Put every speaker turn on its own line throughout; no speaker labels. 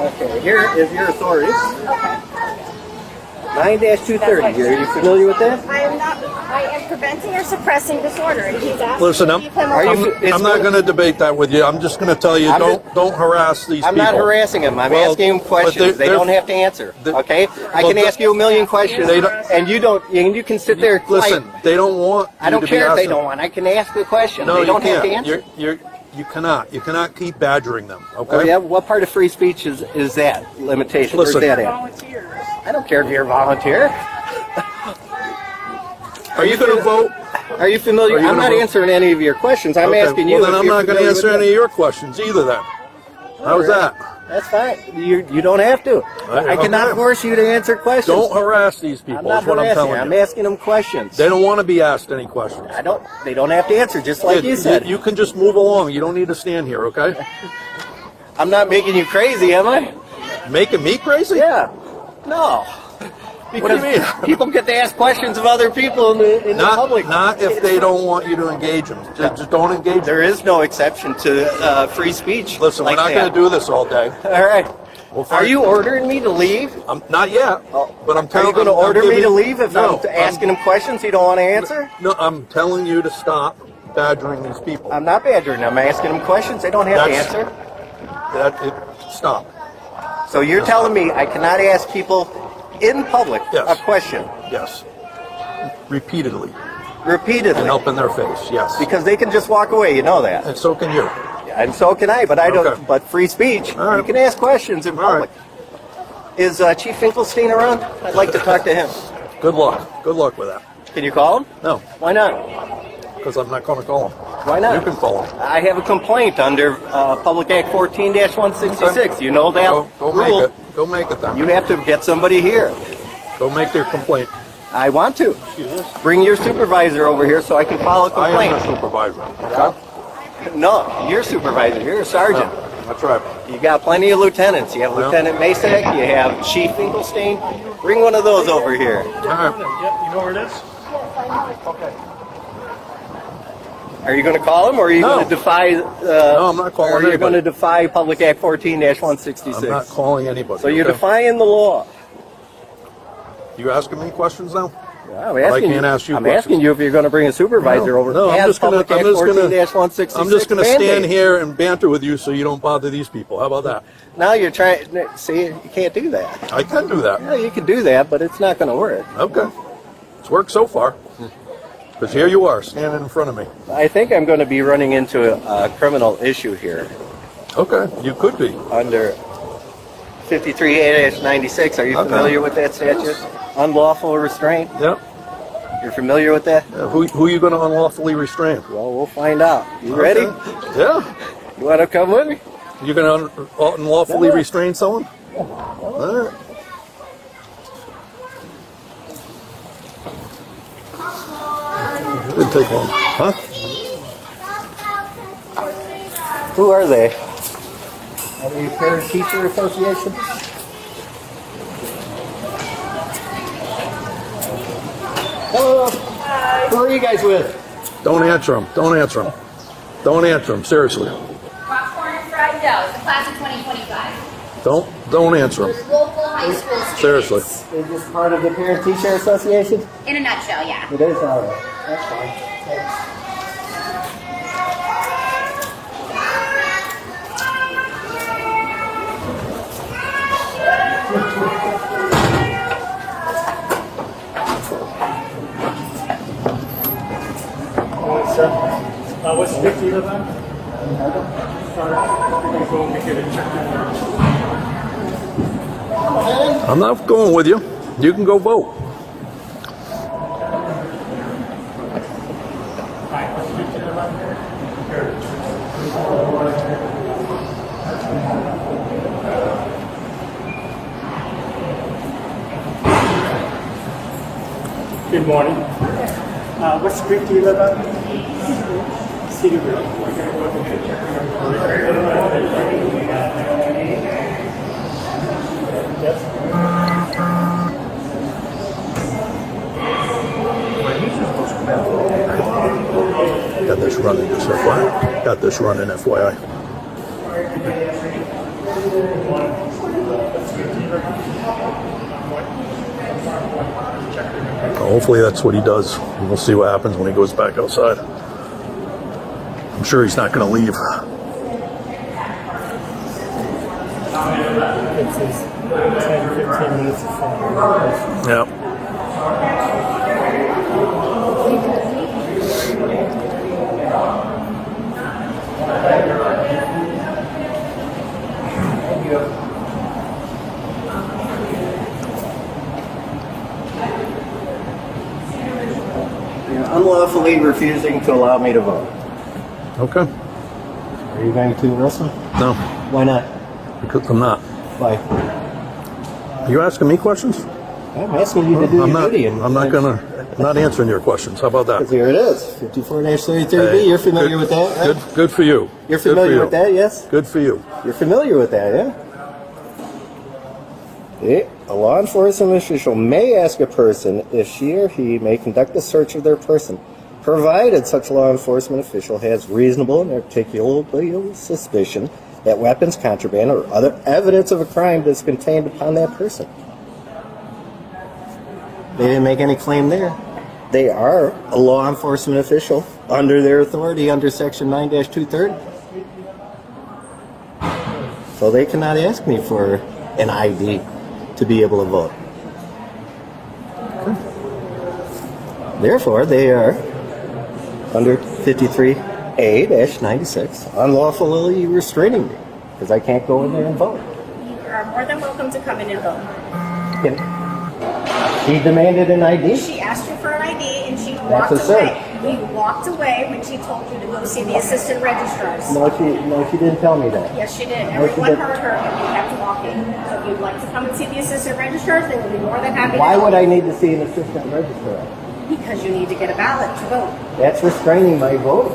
Okay, here is your authority.
Okay.
9-230. Are you familiar with that?
I am not. I am preventing or suppressing disorder, and he's asking
Listen,
to leave him alone.
I'm not going to debate that with you. I'm just going to tell you, don't harass these people.
I'm not harassing him. I'm asking him questions. They don't have to answer. Okay? I can ask you a million questions, and you don't. And you can sit there.
Listen, they don't want.
I don't care if they don't want. I can ask the question.
No,
they don't
you
have to
can't.
answer.
You cannot. You cannot keep badgering them. Okay.
Oh, yeah? What part of free speech is that limitation?
Listen,
where's that at? I don't care if you're a volunteer.
Are you going to vote?
Are you familiar? I'm not answering any of your questions. I'm asking you.
Well, then I'm not going to answer any of your questions either. Then. How's that?
That's fine. You don't have to. I cannot force you to answer questions.
Don't harass these people.
I'm not
That's what I'm telling you.
I'm asking them questions.
They don't want to be asked any questions.
They don't have to answer, just like you said.
You can just move along. You don't need to stand here, okay?
I'm not making you crazy, am I?
Making me crazy?
Yeah. No.
What do you mean?
People get to ask questions of other people in the public.
Not if they don't want you to engage them. Just don't engage them.
There is no exception to free speech.
Listen, we're not going to do this all day.
All right. Are you ordering me to leave?
Not yet. But I'm telling
you. Are you going to order me to leave if I'm asking him questions he don't want to answer?
No, I'm telling you to stop badgering these people.
I'm not badgering them. I'm asking them questions they don't have to answer.
Stop.
So you're telling me I cannot ask people in public a question?
Yes. Repeatedly.
Repeatedly.
And up in their face, yes.
Because they can just walk away, you know that.
And so can you.
And so can I, but I don't. But free speech, you can ask questions in public. Is Chief Finkelstein around? I'd like to talk to him.
Good luck. Good luck with that.
Can you call him?
No.
Why not?
Because I'm not going to call him.
Why not?
You can call him.
I have a complaint under Public Act 14-166. You know that
Go
rule.
make it. Go make it then.
You have to get somebody here.
Go make their complaint.
I want to. Bring your supervisor over here so I can file a complaint.
I am a supervisor. Okay?
No, you're a supervisor. You're a sergeant.
No, that's right.
You got plenty of lieutenants. You have Lieutenant Masak. You have Chief Finkelstein. Bring one of those over here.
All right.
You know where it is?
Okay.
Are you going to call him, or are you going to defy?
No, I'm not calling
Or are you
anybody.
going to defy Public Act 14-166?
I'm not calling anybody.
So you're defying the law.
You asking me questions now?
Yeah, I'm asking
can't ask you
I'm
questions.
asking you if you're going to bring a supervisor over.
No, I'm just going to.
14-166
I'm just going to stand
mandate.
here and banter with you so you don't bother these people. How about that?
Now you're trying. See, you can't do that.
I can do that.
Yeah, you can do that, but it's not going to work.
Okay. It's worked so far. Because here you are, standing in front of me.
I think I'm going to be running into a criminal issue here.
Okay, you could be.
Under 53A-96, are you familiar with that statute?
Yes.
Unlawful restraint?
Yep.
You're familiar with that?
Who are you going to unlawfully restrain?
Well, we'll find out. You ready?
Yeah.
You want to come with me?
You're going to unlawfully restrain someone? All right. Didn't take long. Huh?
Who are they? Are they Parent Teacher Association? Hello. Who are you guys with?
Don't answer them. Don't answer them. Don't answer them. Seriously.
Popcorn and fried dough, the class of 2025.
Don't answer them.
Local high school students.
Seriously.
Is this part of the Parent Teacher Association?
In a nutshell, yeah.
It is, all right. That's fine. Thanks.
What street do you live on?
I'm not going with you. You can go vote.
Good morning. What street do you live on? Cedarville. Yes.
Got this running, just FYI. Got this running, FYI. Hopefully that's what he does. We'll see what happens when he goes back outside. I'm sure he's not going to leave.
It says 10, 15 minutes of fun.
Yeah.
You're unlawfully refusing to allow me to vote.
Okay.
Are you going to arrest me?
No,
Why not?
because I'm not.
Why?
You asking me questions?
I'm asking you to do
I'm
your
not.
duty.
I'm not answering your questions. How about
Because
that?
here it is, 54-33B.
Hey,
You're familiar
good-
with that, right?
Good for you.
You're
Good for
familiar
you.
with that, yes?
Good for you.
You're familiar with that, yeah? Yeah. A law enforcement official may ask a person if she or he may conduct a search of their person, provided such law enforcement official has reasonable and articulable suspicion that weapons, contraband, or other evidence of a crime is contained upon that person. They didn't make any claim there. They are a law enforcement official under their authority under Section 9-230. So they cannot ask me for an ID to be able to vote. Therefore, they are under 53A-96 unlawfully restraining me because I can't go in there and vote.
You are more than welcome to come in and vote.
She demanded an ID.
She asked you for an ID and she
That's
walked
a search.
away. You walked away when she told you to go see the assistant registrars.
No, she didn't tell me that.
Yes, she did.
No, she
Everyone
didn't.
heard her and you kept walking. So if you'd like to come and see the assistant registrars, they will be more than happy
Why
to
would
help.
I need to see an assistant registrar?
Because you need to get a ballot to vote.
That's restraining my vote.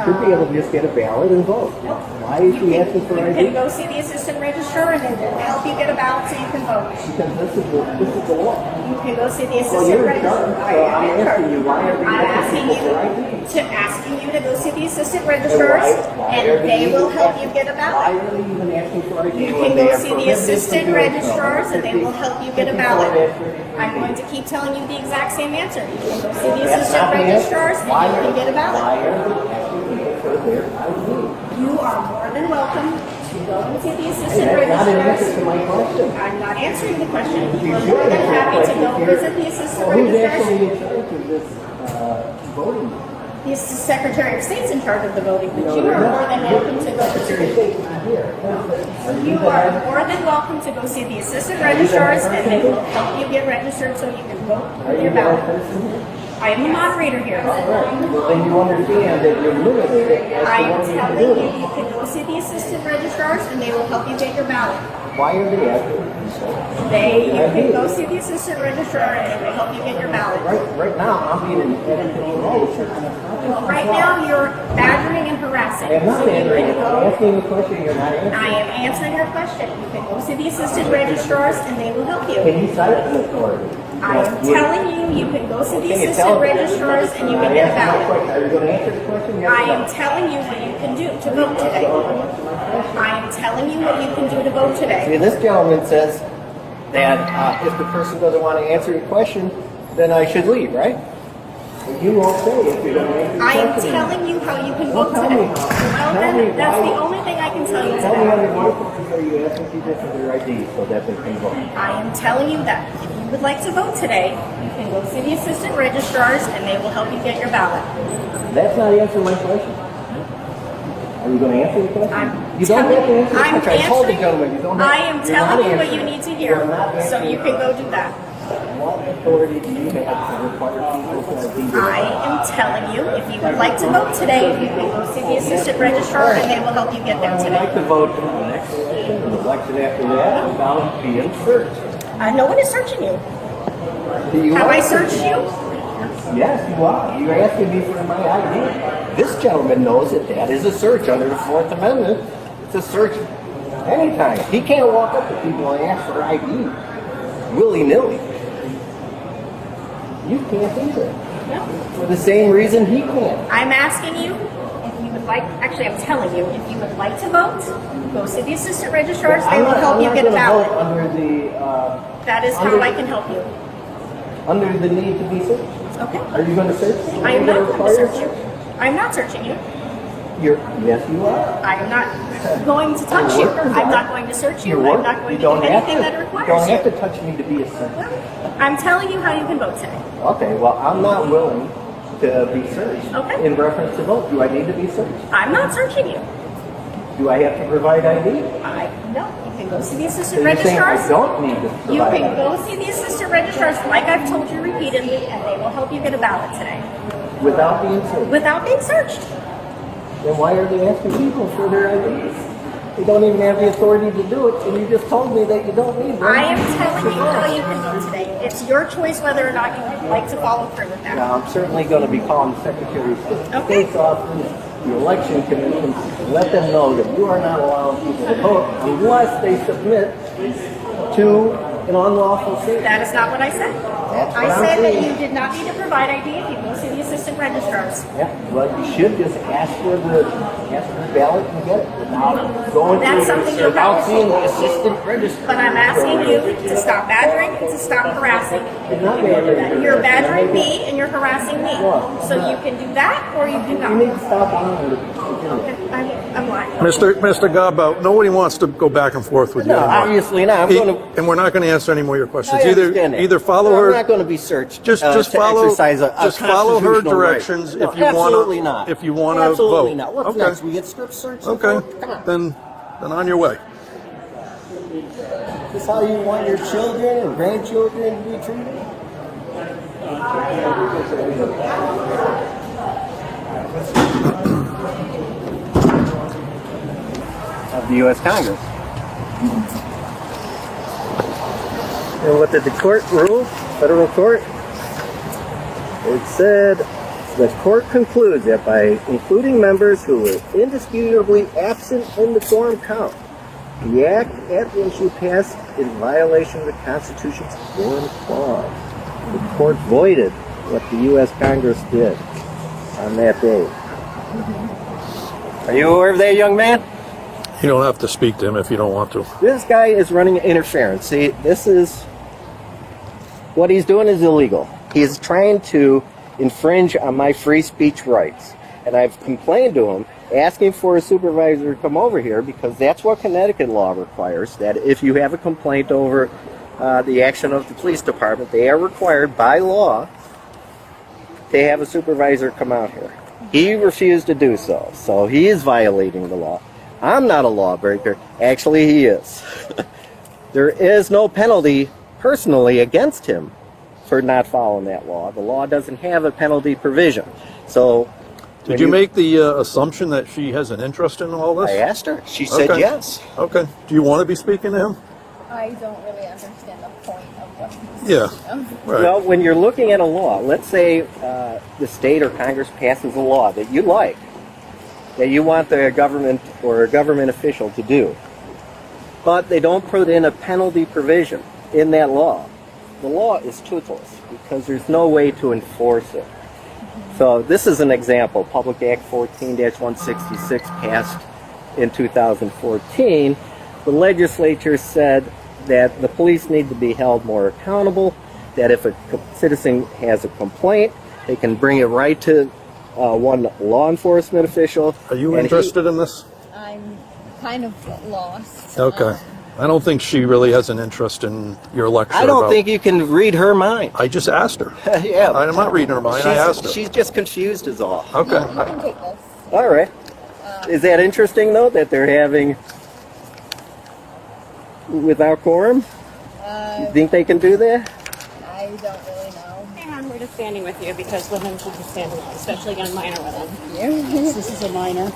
Should be able to just get a ballot and vote. Why is she asking for
You
an
can
ID?
go see the assistant registrar and they will help you get a ballot so you can vote.
Because this is the law.
You can go see the
Well,
assistant
you're in
registrar.
charge, so I'm asking you, why are we
I'm
asking
asking
people for
you
ID?
to go see the assistant registrars
Why
and
are
they will
even
help you
asking-
get a
Why
ballot.
are they even asking for ID?
You
when
can
they
go
are
see the
prohibited from
assistant
doing so?
registrars and they will help you get a ballot. I'm going to keep telling you the exact same answer. You can go see the
That's
assistant
not the answer.
registrars and
Why
you
are-
can get a ballot.
Why are they asking people for their ID?
You are more than welcome to go and see the assistant
Hey, that's not an answer
registrars.
to my question.
I'm not answering the question.
You
You're
should
more than
answer the
happy to
question
go
here.
visit the assistant
Well, who's
registrars.
actually in charge of this voting?
The Secretary of State's in charge of the voting, but you
they're
are
not.
more than welcome to go
Secretary of
to.
State's not here.
You are more than welcome to go see the assistant registrars, and they will help you get registered so you can vote
Are
with
you
your
the right
ballot.
person?
I am the moderator here.
Well, then you understand that you're limited as
I
to
am
what you can
telling you,
do.
you can go see the assistant registrars, and they will help you get your ballot.
Why are they asking?
You can go see the assistant registrar, and they will help you get your ballot.
Right now, I'm being
Right now, you're badgering and harassing.
I'm not
So you
answering.
can
I'm
go.
asking a question. You're not answering.
I am answering your question. You can go see the assistant registrars, and they will help you.
Can you cite an authority?
I am telling you, you can go see the
Can you
assistant
tell me?
registrars and you can
I
get a
asked my
ballot.
question. Are you going to answer the question? Yes or
I
no?
am telling you what you can do to vote today. I am telling you what you can do to vote
See,
today.
this gentleman says that if the person doesn't want to answer your question, then I should leave, right? But you won't say if you're going to answer the
I am
question.
telling you how you can
Well,
vote
tell
today.
me.
Well,
Tell me
then, that's
why-
the only thing I can tell you
Tell me
today.
under what authority are you asking people for their ID so that they can vote?
I am telling you that if you would like to vote today, you can go see the assistant registrars and they will help you get your ballot.
That's not answering my question. Are you going to answer the question?
I'm
You don't have to answer the
I'm
question. I told the
answering-
gentleman you don't have
I am
you're
telling
not
you what
answering.
you need to
You're
hear,
not
so
answering.
you can go do that.
What authority do you have to require people to ID?
I am telling you, if you would like to vote today, you can go see the assistant registrar and they will help you get there
I would
today.
like to vote in the next election, and the election after that, without being searched.
No one is searching you.
Do you
Have I
want to?
searched you?
Yes, you are. You're asking me for my ID. This gentleman knows that that is a search under the Fourth Amendment. It's a search anytime. He can't walk up to people and ask for ID willy-nilly. You can't either.
No.
For the same reason he can't.
I'm asking you, if you would like, actually, I'm telling you, if you would like to vote, go see the assistant registrars. They
I'm
will
not-
help
I'm
you
not
get a
gonna
ballot.
vote under the
That is how I can help you.
under the need to be searched.
Okay.
Are you going to search?
I am not going to search you. I'm not searching you.
Yes, you are.
I am not going to touch you. I'm not going to search you. I'm not going to do anything that
You
requires
don't have
you.
to touch me to be a search.
I'm telling you how you can vote today.
Okay, well, I'm not willing to be searched.
Okay.
In reference to vote, do I need to be searched?
I'm not searching you.
Do I have to provide ID?
No. You can go see the assistant
So you're saying I
registrars.
don't need to
You
provide
can
ID?
go see the assistant registrars, like I've told you repeatedly, and they will help you get a ballot today
Without being searched?
without being searched.
Then why are they asking people for their IDs? They don't even have the authority to do it, and you just told me that you don't need one.
I am telling you how you can vote today. It's your choice whether or not you would like to follow through with that.
Now, I'm certainly going to be calling the Secretary of
Okay.
State's office, the election commission, and let them know that you are not allowing people to vote unless they submit to an unlawful search.
That is not what I said.
That's
I
what I'm
said that
saying.
you did not need to provide ID if you go see the assistant registrars.
Yeah, well, you should just ask for the ballot and get it without going
That's something you're
without
right.
seeing the assistant registrar.
But I'm asking you to stop badgering and to stop harassing.
It's not badgering.
You're badgering me and you're harassing me. So you can do that or you can
You need
not.
to stop lying.
I'm lying.
Mr. Gadbout, nobody wants to go back and forth with you
No,
anymore.
obviously not. I'm going to.
And we're not going to answer any more of your questions.
I understand that.
Either follow
No,
her.
I'm not going to be searched.
Just
to
follow.
exercise a
Just follow her
constitutional right.
directions
No,
if you want to.
absolutely not.
If you want to
Absolutely
vote.
not. What's
Okay.
next? We get strip searched.
Okay.
Come on.
Then on your way.
Is this how you want your children and grandchildren to be treated? Of the U.S. Congress. And what did the court rule? Federal court? It said the court concludes that by including members who were indisputably absent in the quorum count, the act at issue passed in violation of the Constitution's quorum clause. The court voided what the U.S. Congress did on that day. Are you aware of that, young man?
You don't have to speak to him if you don't want to.
This guy is running interference. See, this is what he's doing is illegal. He's trying to infringe on my free speech rights. And I've complained to him, asking for a supervisor to come over here because that's what Connecticut law requires, that if you have a complaint over the action of the police department, they are required by law to have a supervisor come out here. He refused to do so, so he is violating the law. I'm not a lawbreaker. Actually, he is. There is no penalty personally against him for not following that law. The law doesn't have a penalty provision. So,
Did you make the assumption that she has an interest in all this?
I asked her. She said
Okay.
yes.
Okay. Do you want to be speaking to him?
I don't really understand the point of what he's
Yeah.
speaking of.
Right.
Well, when you're looking at a law, let's say the state or Congress passes a law that you like, that you want the government or a government official to do, but they don't put in a penalty provision in that law. The law is toothless because there's no way to enforce it. So this is an example. Public Act 14-166 passed in 2014. The legislature said that the police need to be held more accountable, that if a citizen has a complaint, they can bring it right to one law enforcement official.
Are you
and
interested in this?
I'm kind of lost.
Okay. I don't think she really has an interest in your lecture.
I don't
about-
think you can read her mind.
I just asked her.
Yeah.
I'm not reading her mind. I asked her.
She's just confused is all.
Okay.
You can take this.
All right. Is that interesting, though, that they're having without quorum? You think they can do that?
I don't really know.
Hang on, we're just standing with you because women should be standing up, especially young minor women.
This is a minor,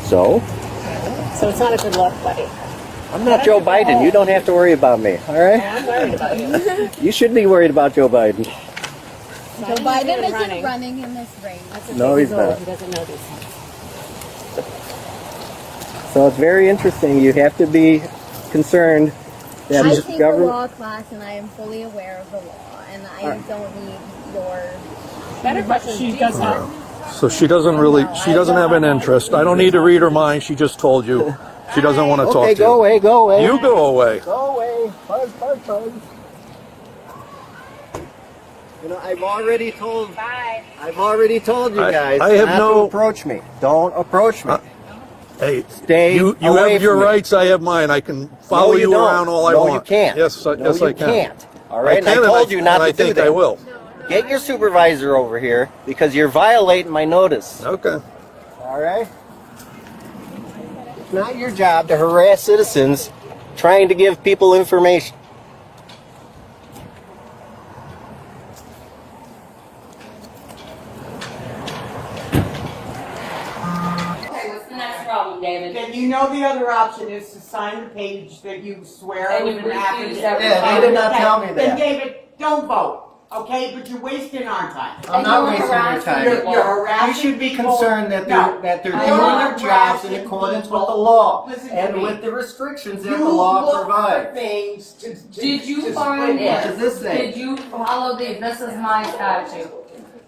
So?
So it's not a good look, buddy.
I'm not Joe Biden. You don't have to worry about me, all right?
I'm worried about you.
You should be worried about Joe Biden.
Joe Biden isn't running in this race.
No, he's not.
He doesn't know these things.
So it's very interesting. You have to be concerned that
I
the
take a
government...
law class and I am fully aware of the law, and I don't need your.
Better question.
she does not.
So she doesn't have an interest. I don't need to read her mind. She just told you. She doesn't want to talk to you.
Okay, go away, go away.
You go away.
Go away. Pug. You know, I've already told you guys
I have
not
no-
to approach me. Don't approach me.
Hey,
Stay
you
away
have your
from me.
rights. I have mine. I can follow
No, you
you
don't.
around all I
No,
want.
you can't.
Yes,
No,
yes,
you
I can.
can't. All right,
I
and I
can,
told you not
and
to
I
do
think
that.
I will.
Get your supervisor over here because you're violating my notice.
Okay.
All right? It's not your job to harass citizens trying to give people information.
Okay, what's the next problem, David?
Then you know the other option is to sign the page that you swear
And
was
you
an
refuse
affidavit.
every
Yeah, they did not tell me
Then
that.
David, don't vote, okay? But you're wasting our time.
I'm not wasting your time.
You're harassing
You should be
people.
concerned that
No.
they're doing
I'm not
their jobs in
harassing
accordance with
people.
the law
Listen to
and
me.
with the restrictions that
You
the law
look for
provides.
things to
Did you
to
find
split
it?
hairs.
What does this say?
Did you follow this is my statute.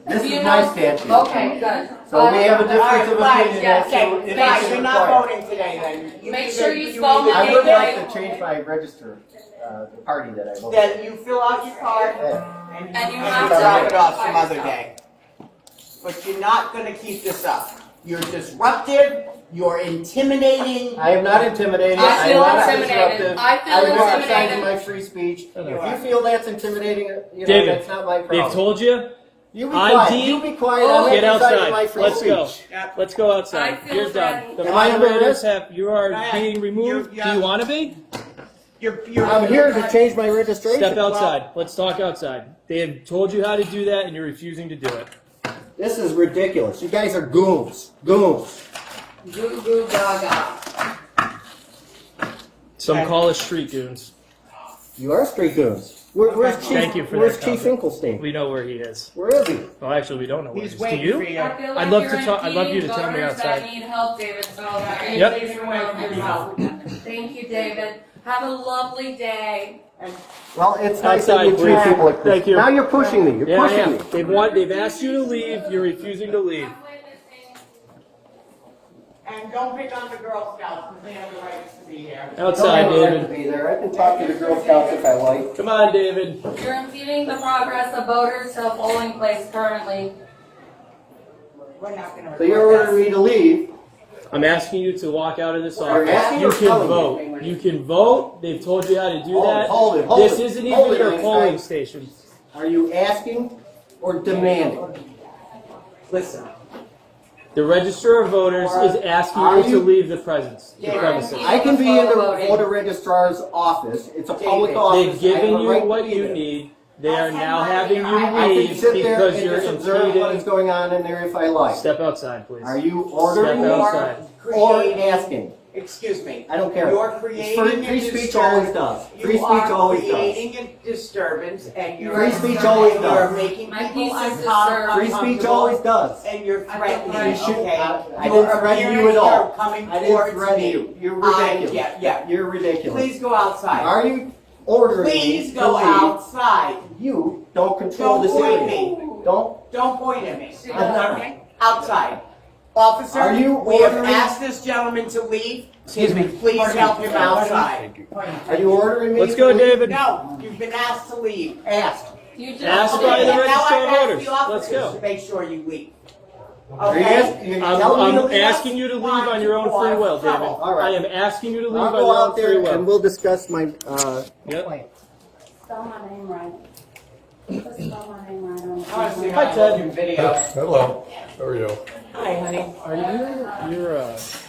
This
Do you
is my
know-
statute.
Okay, good.
So we have a
All
difference
right,
of
fine,
opinion
yeah,
as to
okay,
if
fine,
it's
you're not
required.
voting today then.
Make
either-
sure you spell
either-
my
I would
name
like
right.
to change my register, the party that I voted.
Then you fill out your card
And you
and
have
you
to
drop it off
by
some other
yourself.
day. But you're not gonna keep this up. You're disruptive, you're intimidating.
I am not intimidated.
I feel
am not
intimidated.
disruptive.
I feel
I'm
intimidated.
exercising my free speech. If you feel that's intimidating, you know,
David,
that's not my problem.
they've told you.
You be quiet.
ID.
You be quiet. I'm
Get
exercising
outside.
my free
Let's
speech.
go. Let's go outside.
I feel
You're done.
threatened.
The
Am I under
moderators
arrest?
have. You are
Diane,
being removed.
you're-
Do you want to be?
You're
I'm here to change my registration.
Step outside. Let's talk outside. They have told you how to do that, and you're refusing to do it.
This is ridiculous. You guys are goons. Goons.
Goo goo gaga.
Some call us street goons.
You are street goons. Where's Chief?
Thank you for
Where's
that
Chief
comment.
Finkelstein?
We know where he is.
Where is he?
Well, actually, we don't know where he
He's
is. Do
waiting
you?
for you.
I feel like
I'd love
you're
to talk- I'd love you to
impeding
tell me
voters
outside.
that need help, David. So
Yep.
please remove yourself. Thank you, David. Have a lovely day.
Well, it's nice that
Outside,
you treat
please.
people like this.
Thank you.
Now you're pushing me. You're
Yeah,
pushing
yeah.
me.
They've asked you to leave. You're refusing to leave.
And don't pick on the Girl Scouts because they have the rights to be here.
Outside,
Don't have to
David.
be there. I can talk to the Girl Scouts if I like.
Come on, David.
You're impeding the progress of voters to a polling place currently.
We're not gonna.
So you're ordering me to leave.
I'm asking you to walk out of this
You're
office.
asking
You
or
can
telling
vote. You can vote. They've told you how to do
Hold it,
that.
hold it, hold
This
it.
isn't
Hold
even
it,
your
Einstein.
polling station.
Are you asking or demanding?
Listen,
The Register of Voters is asking
Are
you to
you-
leave the premises.
I can be in the voter registrar's office. It's a public office.
They've given
I have a
you
right to
what
be
you
there.
need. They are now having you
I can
leave
sit there
because
and
you're
just observe what is
impeding.
going on in there if I like.
Step outside, please.
Are you ordering
Step
me
outside.
or asking?
excuse me.
I don't care.
You're
Free
creating a
speech always
disturbance.
does.
You
Free speech
are
always does.
creating a disturbance and you're.
Free speech always
You're
does.
making
My
people
peace is
uncomfortable.
Free speech always does.
And you're threatening,
You should-
okay?
I didn't threaten you at all.
Coming
I didn't
towards
threaten
me.
you. You're ridiculous.
Yeah.
You're ridiculous.
Please go outside.
Are you ordering
Please
me to
go
leave?
outside.
You don't control
Don't
this
point
area.
me. Don't point at me.
I'm not.
Outside. Officer,
Are you
we have
ordering-
asked this gentleman to leave. Excuse me. Please help him outside.
Are you ordering me?
Let's
to
go,
leave?
David.
No, you've been asked to leave.
Asked.
You just
Ask
okay.
by the
Now
Register
I've
of
asked
Voters.
the
Let's
officers
go.
to make sure you leave.
Are you
Okay?
asking- you're telling me to
I'm
leave?
asking you to leave on your own free will, David.
All right.
I am asking you to leave
I'll
on
go
your own
out
free
there and
will.
we'll discuss my
Yep.
complaint.
Spell my name right. Just spell my name right on it.
I want to see
Hi,
how
Ted.
you video.
Hello. How are you?
Hi, honey.
Are you're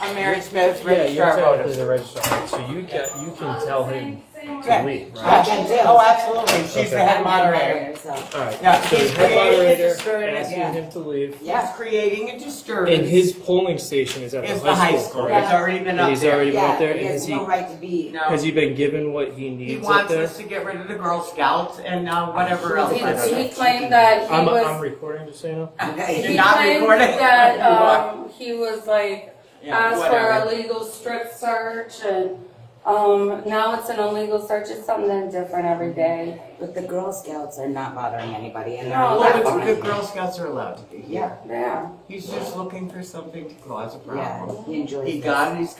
I'm Mary Smith,
yeah, you're
registrar
technically
voters.
the registrar. So you can tell him to
Yeah.
leave, right?
Oh, absolutely. She's the
Okay.
head moderator.
All right.
Yeah,
So
he's
the head
creating a
moderator
disturbance.
asking him to leave.
He's creating a disturbance.
And his polling station is at
It's
the high school,
He's
correct?
already been
And
up
he's
there.
already been up there. And
he
has
has
he
no right to be.
No.
has he been given what he
He
needs up
wants
there?
us to get rid of the Girl Scouts and whatever else.
He claimed that he
I'm
was.
recording, just so you know.
You're
He
not
claimed
recording?
that
You are.
he was like
Yeah,
asked for
whatever.
a legal strip search and
Now it's an illegal search. It's something different every day.
But the Girl Scouts are not bothering anybody, and
No,
Well,
that's
the
fine.
Girl Scouts are allowed to be here.
Yeah.
He's just looking for something to cause a problem.
yeah, he enjoys
He's got his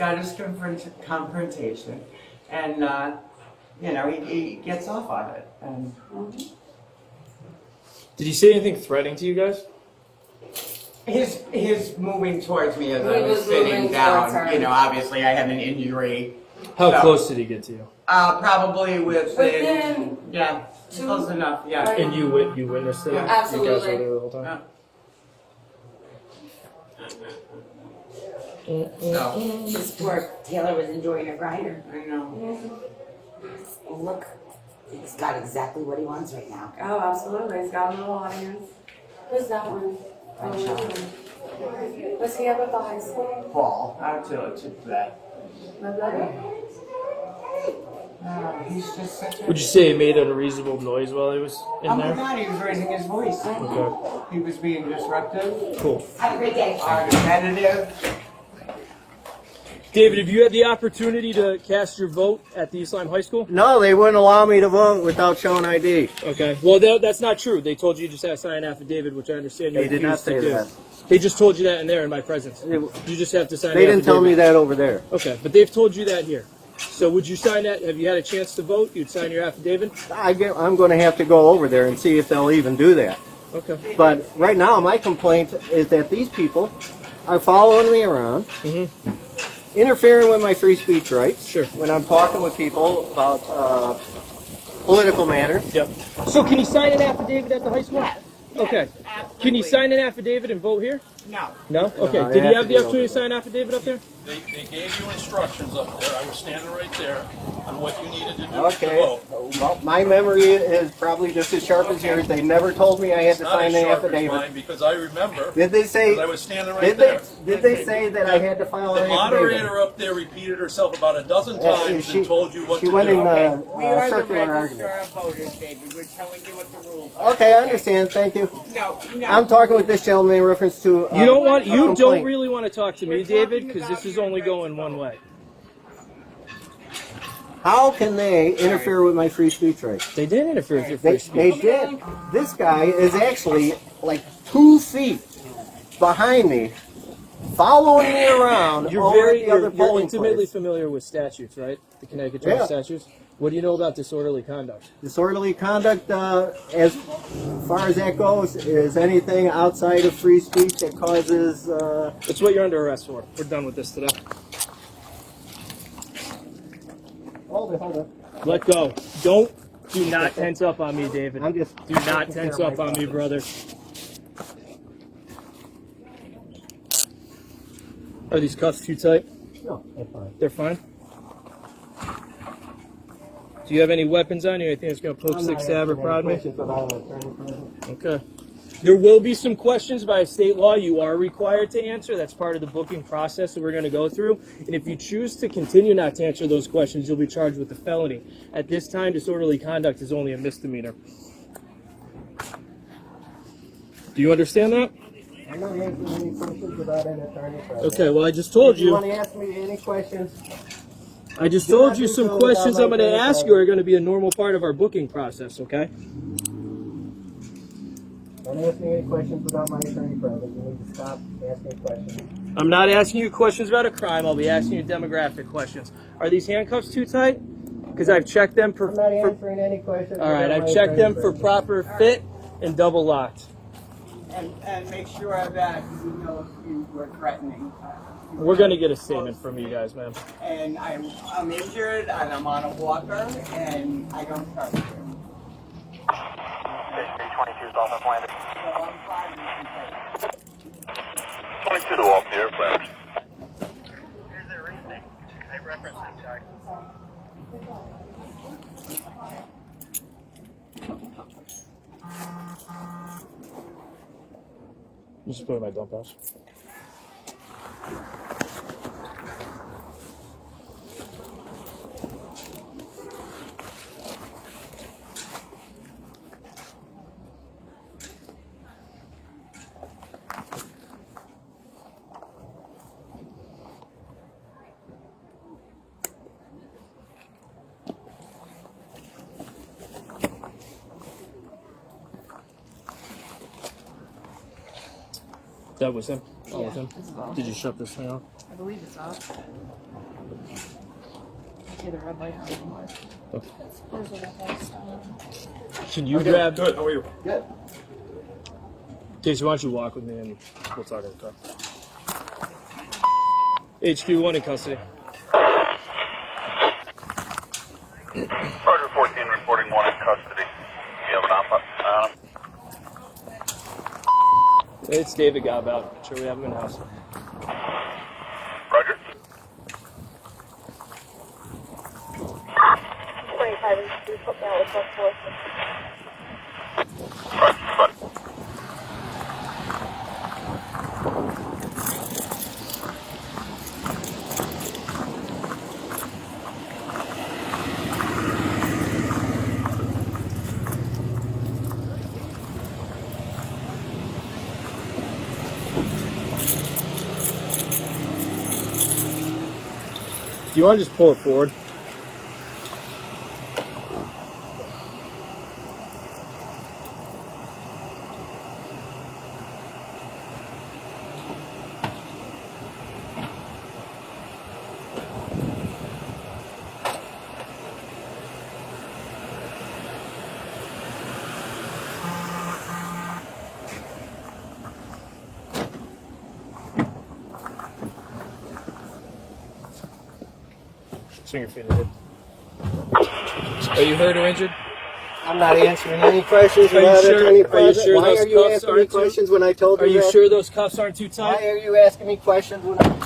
confrontation, and you know, he gets off on it. And
Did he say anything threatening to you guys?
his moving towards me as
He
I was
was moving
sitting
towards
down.
her.
You know, obviously I have an injury.
How
So,
close did he get to you?
Probably
Within
yeah, close enough. Yeah.
Like-
And you witnessed it?
Yeah.
You guys
Absolutely.
were there the whole time?
So,
This poor Taylor was enjoying her grinder.
I know.
Oh, look, he's got exactly what he wants right now.
Oh, absolutely. It's got a little audience. Who's that one? Was he ever by his
Paul, I'll tell it to that.
my brother?
He's just such a.
Would you say he made an unreasonable noise while he was in
Oh my
there?
God, he was raising his voice.
Okay,
He was being disruptive,
cool.
Have a great day.
argumentative.
David, have you had the opportunity to cast your vote at the East Lyme High School?
No, they wouldn't allow me to vote without showing ID.
Okay. Well, that's not true. They told you just had to sign an affidavit, which I understand you
They did not
refused to
say
do.
that.
They just told you that in there in my presence.
They-
You just have to sign.
They
the
didn't tell me
affidavit.
that over there.
Okay, but they've told you that here. So would you sign that? Have you had a chance to vote? You'd sign your affidavit?
I'm going to have to go over there and see if they'll even do that.
Okay.
But right now, my complaint is that these people are following me around, interfering with my free speech rights.
Sure.
When I'm talking with people about political matters.
Yep. So can you sign an affidavit at the high school? Okay. Can you sign an affidavit and vote here?
No.
No? Okay.
I
Did
have
you have
to
the
go
opportunity to sign an affidavit up there?
They gave you instructions up there. I was standing right there on what you needed to do to
Okay.
vote.
Well, my memory is probably just as sharp as yours. They never told me I had
It's
to
not
sign
as
the
sharp as
affidavit.
mine because I remember,
Did they say?
because I was standing right
Did
there.
they say that I had to file
The
an affidavit?
moderator up there repeated herself about a dozen times and told you what
she
to
went
do.
in
We are the
circular
registrar
argument.
of voters, David. We're telling you what the rules are.
Okay, I understand. Thank you.
No.
I'm talking with this gentleman in reference to.
You don't want.
a
You don't
complaint.
really want to talk to me, David, because this is only going one way.
How can they interfere with my free speech rights?
They did interfere with your
They,
free speech.
they did. This guy is actually like 2 feet behind me, following me around.
You're
over
very.
at the other
You're
polling
intimately
place.
familiar with statutes, right? The Connecticut General
Yeah.
Statutes. What do you know about disorderly conduct?
Disorderly conduct, as far as that goes, is anything outside of free speech that causes.
That's what you're under arrest for. We're done with this today.
Hold it.
Let go. Do not tense up on me, David.
I'm just.
Do not tense up on me, brother. Are these cuffs too tight?
No, that's fine.
They're fine. Do you have any weapons on you? Anything that's going to poke, stick, stab, or prod me? Okay. There will be some questions by state law you are required to answer. That's part of the booking process that we're going to go through. And if you choose to continue not to answer those questions, you'll be charged with a felony. At this time, disorderly conduct is only a misdemeanor. Do you understand that?
I'm not answering any questions about an attorney.
Okay, well, I just told
If you
you.
want to ask me any questions,
I just told you some questions I'm going to ask you are going to be a normal part of our booking process, okay?
don't ask me any questions about my attorney present. You need to stop asking questions.
I'm not asking you questions about a crime. I'll be asking you demographic questions. Are these handcuffs too tight? Because I've checked them for...
I'm not answering any questions.
All right,
about
I've
my
checked them
attorney
for
present.
proper fit and double locked.
And make sure that you know if you were threatening.
We're going to get a statement from you guys, man.
And I'm injured and I'm on a walker and I don't trust you.
Station 22 is off of landing.
So I'm fine.
22 off the aircraft.
Here's the reasoning. I referenced it, sorry.
Just put in my dump house. That was him? Oh, with him? Did you shut this thing off?
I believe it's off. See the red light on it more. Those are the lights on.
Can you grab...
Good. How are you?
Good.
Casey, why don't you walk with me and we'll talk in the car. HQ1 in custody.
Roger 14 reporting 1 in custody. You have an op.
It's David Gadbout. Sure we have him in the house.
Roger.
25 and 2, put down with plus 4.
Roger.
Do you want to just pull it forward? Swing your feet ahead. Are you hurt or injured?
I'm not answering any questions.
Are you
about
sure-
any
are you
present.
sure
Why
those
are you
cuffs
asking me
aren't too-
questions when I told you
Are you
that?
sure those cuffs aren't too
Why
tight?
are you asking me questions when I